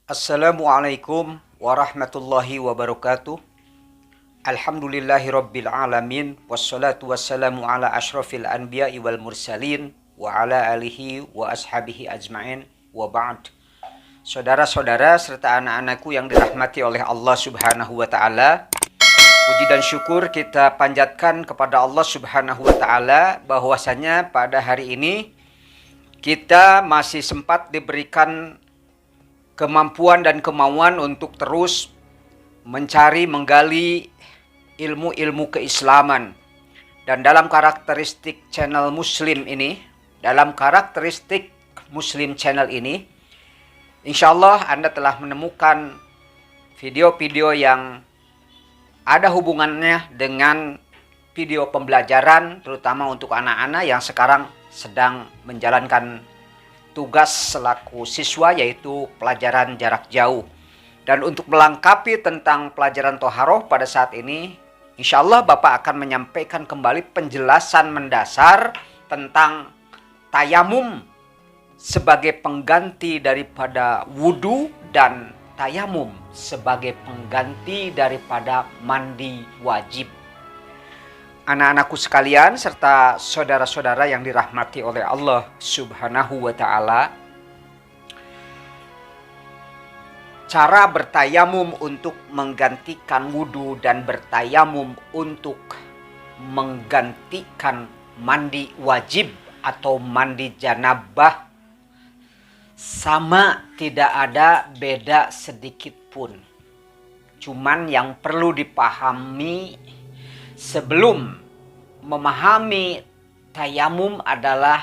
Assalamualaikum warahmatullahi wabarakatuh. Alhamdulillahirabbil alamin wassalatu wassalamu ala asyrafil anbiya'i wal mursalin wa ala alihi wa ashabihi ajmain wa ba'd. Saudara-saudara serta anak-anakku yang dirahmati oleh Allah Subhanahu wa taala, puji dan syukur kita panjatkan kepada Allah Subhanahu wa taala bahwasanya pada hari ini kita masih sempat diberikan kemampuan dan kemauan untuk terus menggali ilmu-ilmu keislaman. Dan dalam karakteristik channel Muslim ini, insya Allah Anda telah menemukan video-video yang ada hubungannya dengan video pembelajaran, terutama untuk anak-anak yang sekarang sedang menjalankan tugas selaku siswa, yaitu pelajaran jarak jauh. Dan untuk melengkapi tentang pelajaran Toharoh pada saat ini, insya Allah Bapak akan menyampaikan kembali penjelasan mendasar tentang tayamum sebagai pengganti daripada wudhu dan tayamum sebagai pengganti daripada mandi wajib. Anak-anakku sekalian serta saudara-saudara yang dirahmati oleh Allah Subhanahu wa taala, cara bertayamum untuk menggantikan wudhu dan bertayamum untuk menggantikan mandi wajib atau mandi janabah sama, tidak ada beda sedikit pun. Cuman yang perlu dipahami sebelum memahami tayamum adalah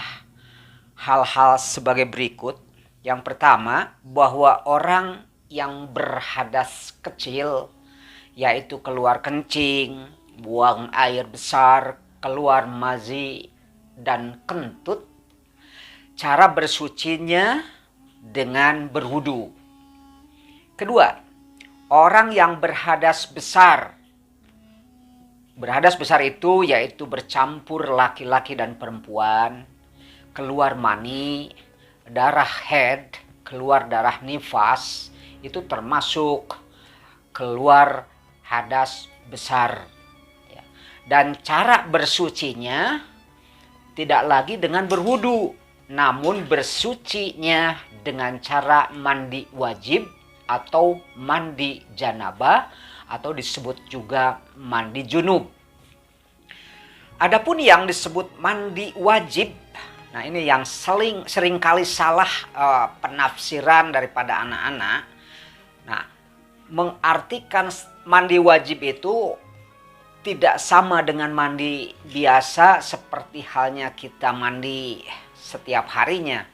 hal-hal sebagai berikut. Yang pertama, bahwa orang yang berhadas kecil, yaitu keluar kencing, buang air besar, keluar mazi, dan kentut, cara bersucinya dengan berwudu. Kedua, orang yang berhadas besar. Berhadas besar itu yaitu bercampur laki-laki dan perempuan, keluar mani, darah haid, keluar darah nifas, itu termasuk keluar hadas besar. Dan cara bersucinya tidak lagi dengan berwudu, namun bersucinya dengan cara mandi wajib atau mandi janabah, atau disebut juga mandi junub. Adapun yang disebut mandi wajib, nah ini yang seringkali salah penafsiran daripada anak-anak. Nah, mengartikan mandi wajib itu tidak sama dengan mandi biasa seperti halnya kita mandi setiap harinya.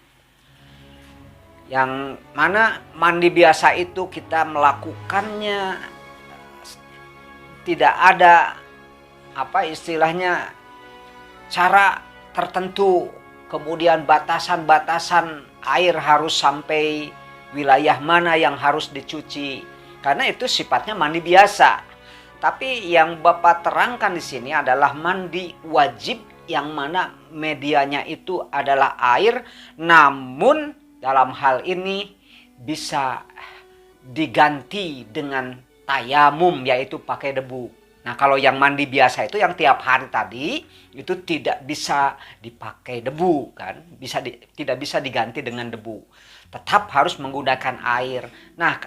Yang mana mandi biasa itu kita melakukannya tidak ada cara tertentu, kemudian batasan-batasan air harus sampai wilayah mana yang harus dicuci, karena itu sifatnya mandi biasa. Tapi yang Bapak terangkan di sini adalah mandi wajib, yang mana medianya itu adalah air, namun dalam hal ini bisa diganti dengan tayamum, yaitu pakai debu. Nah, kalau yang mandi biasa itu yang tiap hari tadi itu tidak bisa dipakai debu, kan? Tidak bisa diganti dengan debu. Tetap harus menggunakan air. Nah,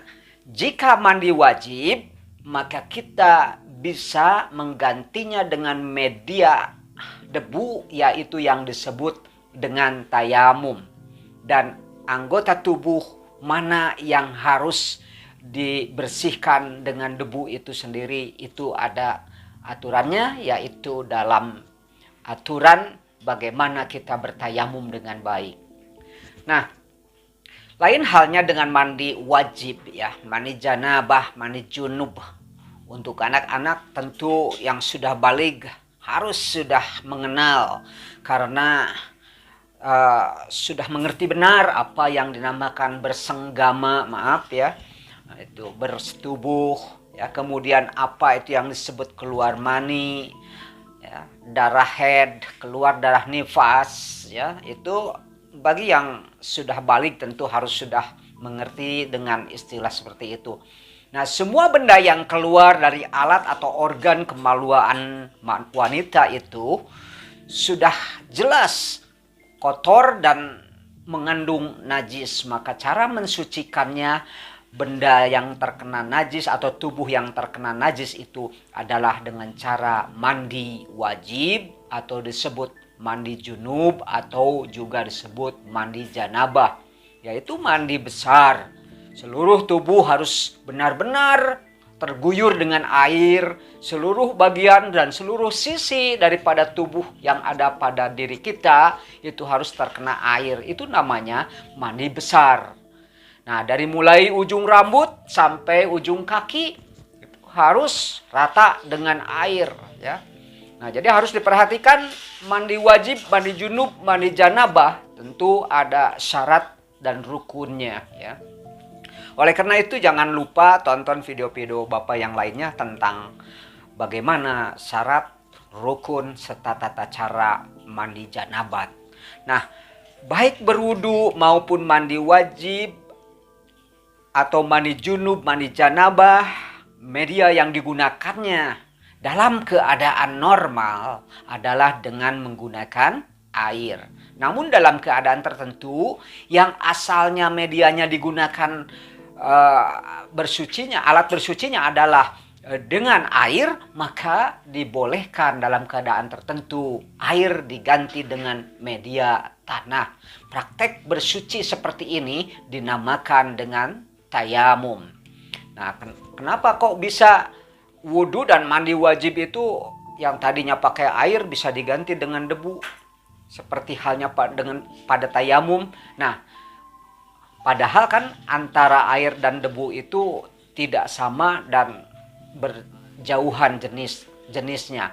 jika mandi wajib, maka kita bisa menggantinya dengan media debu, yaitu yang disebut dengan tayamum. Dan anggota tubuh mana yang harus dibersihkan dengan debu itu sendiri, itu ada aturannya, yaitu dalam aturan bagaimana kita bertayamum dengan baik. Nah, lain halnya dengan mandi wajib, ya, mandi janabah, mandi junub. Untuk anak-anak tentu yang sudah baligh harus sudah mengenal, karena sudah mengerti benar apa yang dinamakan bersenggama, itu bersetubuh, ya, kemudian apa itu yang disebut keluar mani, ya, darah haid, keluar darah nifas, ya, itu bagi yang sudah balik tentu harus sudah mengerti dengan istilah seperti itu. Nah, semua benda yang keluar dari alat atau organ kemaluan wanita itu sudah jelas kotor dan mengandung najis. Maka cara mensucikannya, benda yang terkena najis atau tubuh yang terkena najis itu adalah dengan cara mandi wajib atau disebut mandi junub atau juga disebut mandi janabah, yaitu mandi besar. Seluruh tubuh harus benar-benar terguyur dengan air, seluruh bagian dan seluruh sisi daripada tubuh yang ada pada diri kita itu harus terkena air. Itu namanya mandi besar. Nah, dari mulai ujung rambut sampai ujung kaki itu harus rata dengan air, ya. Nah, jadi harus diperhatikan mandi wajib, mandi junub, mandi janabah tentu ada syarat dan rukunnya, ya. Oleh karena itu jangan lupa tonton video-video Bapak yang lainnya tentang bagaimana syarat, rukun, serta tata cara mandi janabat. Nah, baik berwudu maupun mandi wajib atau mandi junub, mandi janabah, media yang digunakannya dalam keadaan normal adalah dengan menggunakan air. Namun dalam keadaan tertentu yang asalnya medianya digunakan bersucinya, alat bersucinya adalah dengan air, maka dibolehkan dalam keadaan tertentu air diganti dengan media tanah. Praktek bersuci seperti ini dinamakan dengan tayamum. Nah, kenapa kok bisa wudhu dan mandi wajib itu yang tadinya pakai air bisa diganti dengan debu? Seperti halnya pada tayamum. Nah, padahal kan antara air dan debu itu tidak sama dan berjauhan jenisnya.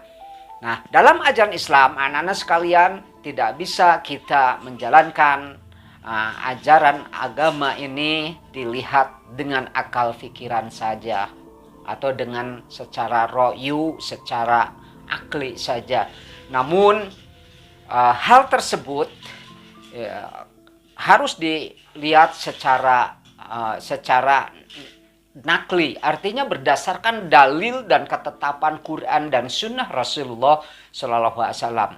Nah, dalam ajaran Islam, anak-anak sekalian, tidak bisa kita menjalankan ajaran agama ini dilihat dengan akal pikiran saja atau dengan secara ro'yu, secara akli saja. Namun hal tersebut harus dilihat secara nakli, artinya berdasarkan dalil dan ketetapan Quran dan Sunnah Rasulullah Shallallahu Alaihi Wasallam.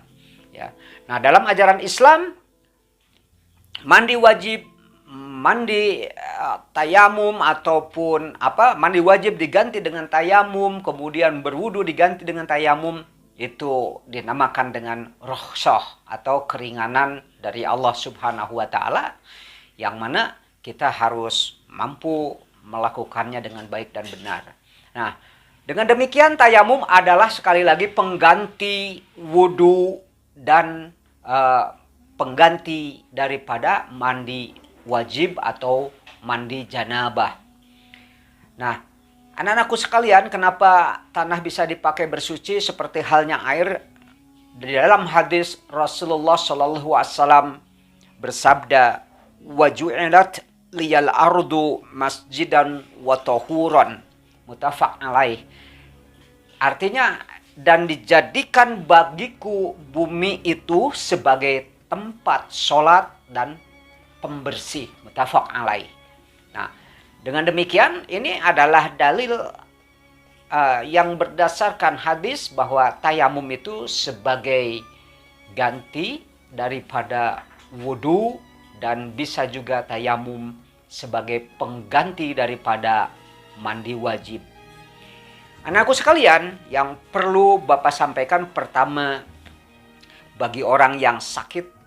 Ya. Nah, dalam ajaran Islam, mandi wajib, mandi tayamum ataupun mandi wajib diganti dengan tayamum, kemudian berwudu diganti dengan tayamum, itu dinamakan dengan rukhsah atau keringanan dari Allah Subhanahu wa taala, yang mana kita harus mampu melakukannya dengan baik dan benar. Nah, dengan demikian tayamum adalah sekali lagi pengganti wudu dan pengganti daripada mandi wajib atau mandi janabah. Nah, anak-anakku sekalian, kenapa tanah bisa dipakai bersuci seperti halnya air? Di dalam hadis Rasulullah Shallallahu Alaihi Wasallam bersabda, "Waju'ilat liyal ardu masjidan wa tahuran." Muttafaq alaih. Artinya, dan dijadikan bagiku bumi itu sebagai tempat sholat dan pembersih. Muttafaq alaih. Nah, dengan demikian ini adalah dalil yang berdasarkan hadis bahwa tayamum itu sebagai ganti daripada wudu, dan bisa juga tayamum sebagai pengganti daripada mandi wajib. Anakku sekalian, yang perlu Bapak sampaikan pertama, bagi orang yang sakit,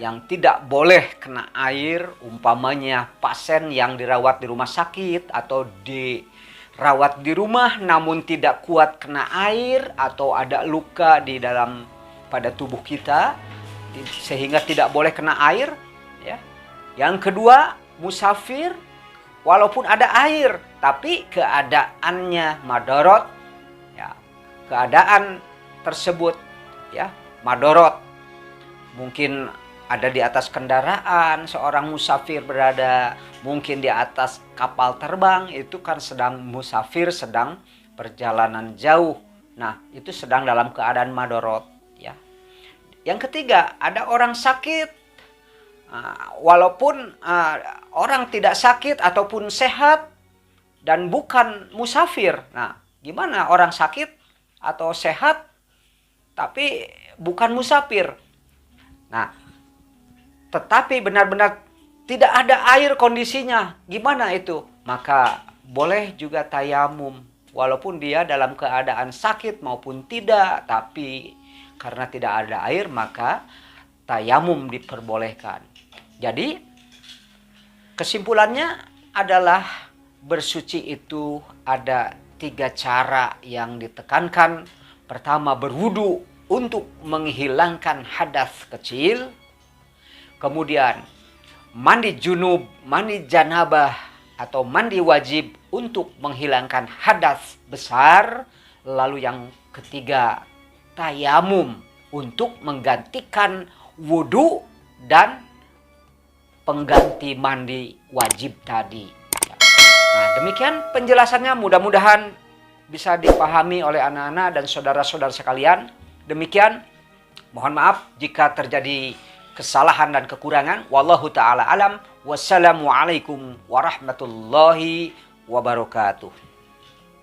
yang tidak boleh kena air, umpamanya pasien yang dirawat di rumah sakit atau dirawat di rumah namun tidak kuat kena air atau ada luka di dalam pada tubuh kita sehingga tidak boleh kena air, ya. Yang kedua, musafir walaupun ada air tapi keadaannya madorot, ya. Keadaan tersebut, ya, madorot. Mungkin ada di atas kendaraan, seorang musafir berada, mungkin di atas kapal terbang, itu kan sedang musafir, sedang perjalanan jauh. Nah, itu sedang dalam keadaan madorot, ya. Yang ketiga, ada orang sakit, walaupun orang tidak sakit ataupun sehat dan bukan musafir. Nah, gimana orang sakit atau sehat tapi bukan musafir? Nah, tetapi benar-benar tidak ada air kondisinya. Gimana itu? Maka boleh juga tayamum. Walaupun dia dalam keadaan sakit maupun tidak. Tapi karena tidak ada air maka tayamum diperbolehkan. Jadi kesimpulannya adalah bersuci itu ada 3 cara yang ditekankan. Pertama, berwudu untuk menghilangkan hadas kecil. Kemudian mandi junub, mandi janabah atau mandi wajib untuk menghilangkan hadas besar. Lalu yang ketiga, tayamum untuk menggantikan wudu dan pengganti mandi wajib tadi. Nah, demikian penjelasannya, mudah-mudahan bisa dipahami oleh anak-anak dan saudara-saudara sekalian. Demikian, mohon maaf jika terjadi kesalahan dan kekurangan. Wallahu ta'ala alam. Wassalamualaikum warahmatullahi wabarakatuh.